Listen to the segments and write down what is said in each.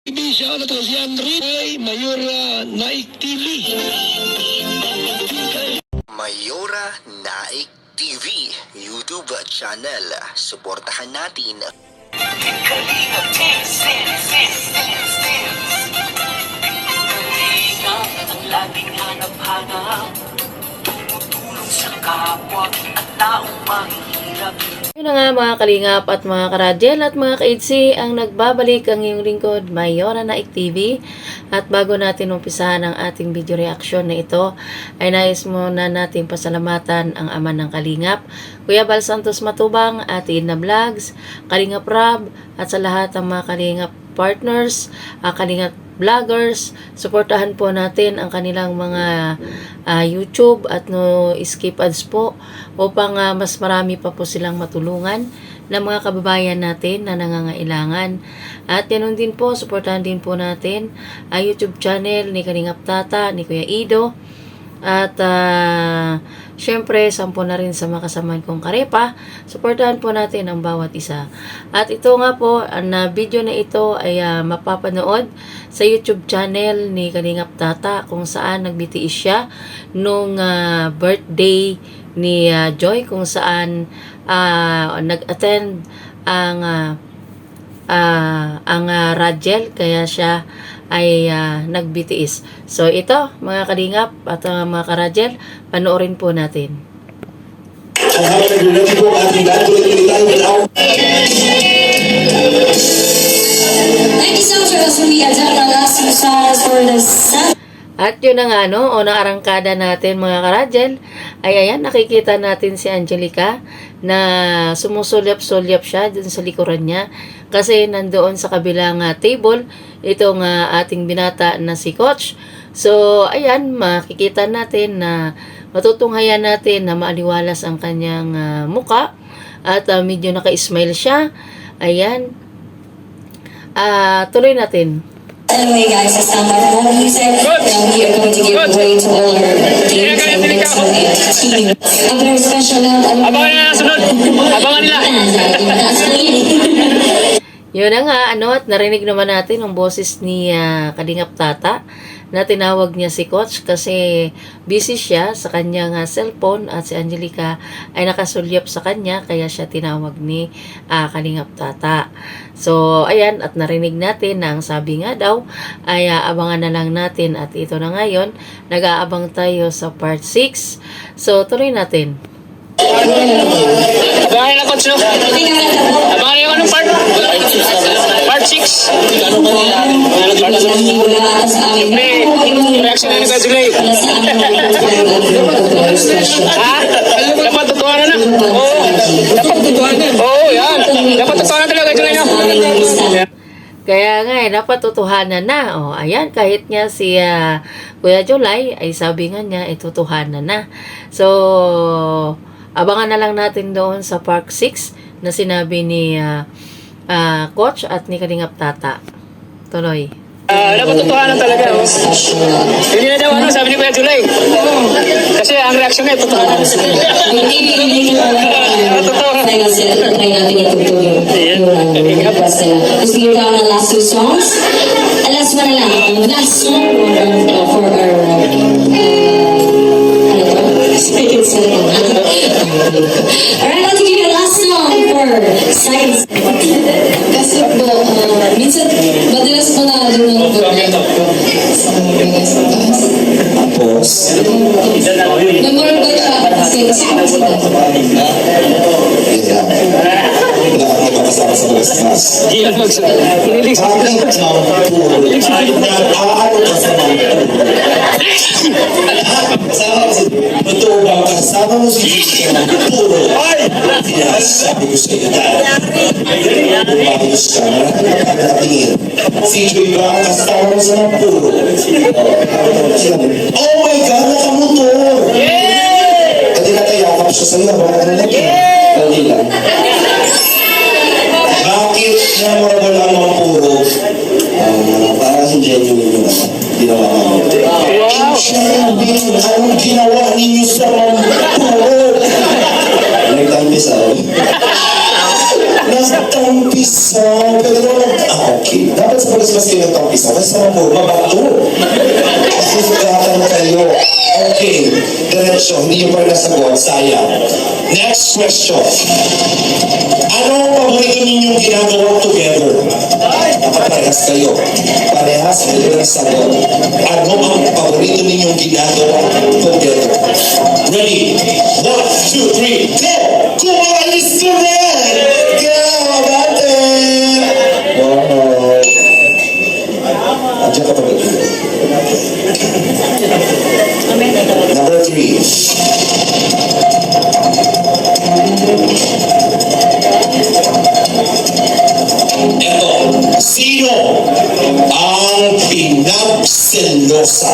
Siya na to si Henry ay Mayora Naik TV. Mayora Naik TV YouTube channel. Suportahan natin. Kalingap ang laging hanap-hanap, tumutulong sa kapwa at taong mahihirap. Yun na nga mga kalingap at mga karadjel at mga ka-8C, ang nagbabalik ang iyong lingkod, Mayora Naik TV. At bago natin umpisahan ang ating video reaction na ito, ay nais muna natin pasalamatan ang ama ng kalingap, Kuya Bal Santos Matubang, Ate Edna Vlogs, Kalingap Rab, at sa lahat ng mga kalingap partners, kalingap vloggers. Suportahan po natin ang kanilang mga YouTube at no skip ads po upang mas marami pa po silang matulungan ng mga kababayan natin na nangangailangan. At ganun din po, suportahan din po natin ang YouTube channel ni Kalingap Tata, ni Kuya Ido. At syempre, sampo na rin sa mga kasamaan kong karepa. Suportahan po natin ang bawat isa. At ito nga po, ang video na ito ay mapapanood sa YouTube channel ni Kalingap Tata, kung saan nagbitiis siya nung birthday ni Joy, kung saan nag-attend ang Rajel, kaya siya ay nagbitiis. So ito mga kalingap at mga karajel, panoorin po natin. At yun na nga, no, unang arangkada natin mga karajel, ay ayan, nakikita natin si Angelica na sumusulyap-sulyap siya dun sa likuran niya kasi nandoon sa kabilang table itong ating binata na si Coach. So ayan, makikita natin na matutunghayan natin na maaliwalas ang kanyang muka at medyo naka-smile siya. Ayan, tuloy natin. Anyway guys, it's not my phone music that we are going to give away to all our games and minutes on the team. A very special note. Abangan nila sunod. Abangan nila. Yun na nga, at narinig naman natin ang boses ni Kalingap Tata na tinawag niya si Coach kasi busy siya sa kanyang cellphone at si Angelica ay nakasulyap sa kanya, kaya siya tinawag ni Kalingap Tata. So, ayan, at narinig natin na ang sabi nga daw ay abangan na lang natin, at ito na ngayon, nag-aabang tayo sa part 6. So, tuloy natin. Abangan nila Coach, no? Abangan nila anong part? Part 6. Reaction na ni Coach Julay. Ha? Dapat tutuhanan na? Oo. Dapat tutuhanan. Oo, yan. Dapat tutuhanan talaga Coach Julay, no? Kaya nga, dapat tutuhanan na. Ayan, kahit nga si Kuya Julay ay sabi nga niya, tutuhanan na. So, abangan na lang natin doon sa Park 6 na sinabi ni Coach at ni Kalingap Tata. Tuloy. Dapat tutuhanan talaga. Hindi na daw sabi ni Kuya Julay. Kasi ang reaction niya, tutuhanan. Let's hear down the last two songs. Last one na lang. Last song for our alright, I'll give you a last song for science. Kasi po, minsan, madalas ko na rin ng tapos, memorable siya kasi nakakapasama sa mga class. Kinilig sa Totoo ba kasama mo si Jesus na puro? Ay! Sinasabi ko sa iyo dahil umayos ka na nakakatingin. Si Joy ba kasama mo sa puro? Oh my God! Nakamotor! Kasi nakayakap siya sa iyo. Dali lang. Bakit memorable ang mga puro? Para sa genuine yung ginawa mo. Anong ginawa ninyo sa mga puro? Nagtampisa. Nagtampisa. Pero okay. Dapat sa pagkasimas kayo pang isa. Basta mo, mabato. Susugatan kayo. Okay, diretso, hindi yung pa nasagot, sayang. Next question. Ano ang paborito ninyong ginagawa together? Nakaparehas kayo. Parehas kayo ng sagot. Ano ang paborito ninyong ginagawa together? Ready? 1, 2, 3, go! Kumalis ka na! Go, dati! Wow! Andiyan ka pa ba? Number 3. Eto, sino ang pinagselosa?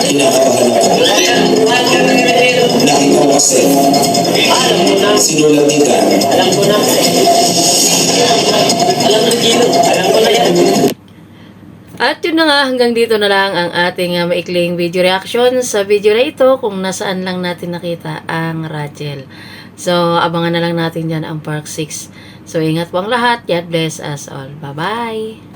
Kinakabahan ako. Nakita ko kasi. Sinulat ni Dan. At yun na nga, hanggang dito na lang ang ating maikling video reaction sa video na ito kung nasaan lang natin nakita ang Rachel. So, abangan na lang natin dyan ang Park 6. So, ingat po ang lahat. God bless us all. Bye-bye!